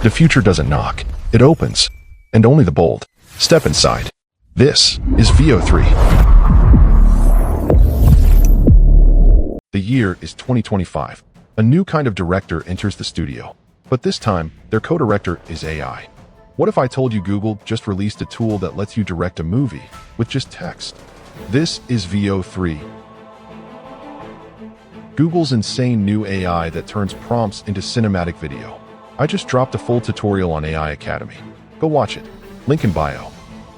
The future doesn't knock, it opens. And only the bold step inside. This is Veo 3. The year is 2025. A new kind of director enters the studio. But this time, their co-director is AI. What if I told you Google just released a tool that lets you direct a movie with just text? This is Veo 3. Google's insane new AI that turns prompts into cinematic video. I just dropped a full tutorial on AI Academy. Go watch it. Link in bio.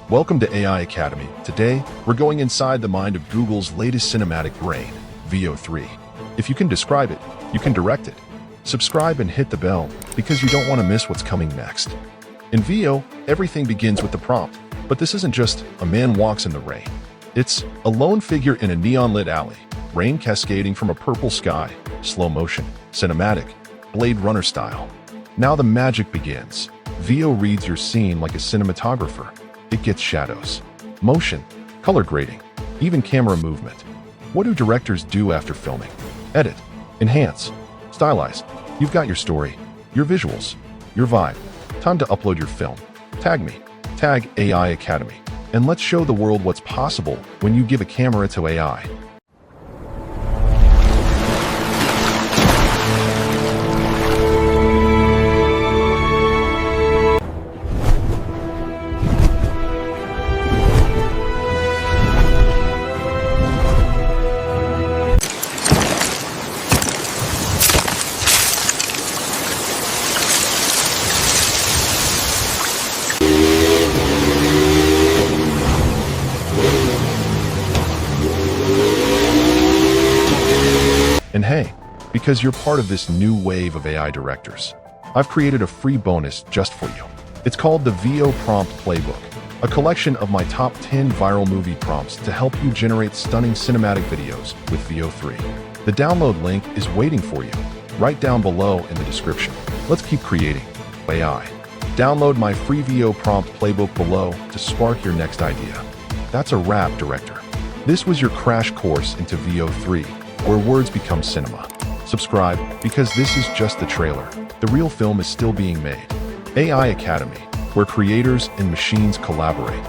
Welcome to AI Academy. Today, we're going inside the mind of Google's latest cinematic brain, Veo 3. If you can describe it, you can direct it. Subscribe and hit the bell because you don't want to miss what's coming next. In Veo, everything begins with the prompt, but this isn't just a man walks in the rain. It's a lone figure in a neon-lit alley, rain cascading from a purple sky, slow motion, cinematic, Blade Runner style. Now the magic begins. Veo reads your scene like a cinematographer. It gets shadows, motion, color grading, even camera movement. What do directors do after filming? Edit, enhance, stylize. You've got your story, your visuals, your vibe. Time to upload your film. Tag me. Tag AI Academy. And let's show the world what's possible when you give a camera to AI. And hey, because you're part of this new wave of AI directors, I've created a free bonus just for you. It's called the Veo Prompt Playbook, a collection of my top 10 viral movie prompts to help you generate stunning cinematic videos with Veo 3. The download link is waiting for you, right down below in the description. Let's keep creating AI. Download my free Veo Prompt Playbook below to spark your next idea. That's a wrap, director. This was your crash course into Veo 3. Where words become cinema. Subscribe, because this is just the trailer. The real film is still being made. AI Academy, where creators and machines collaborate.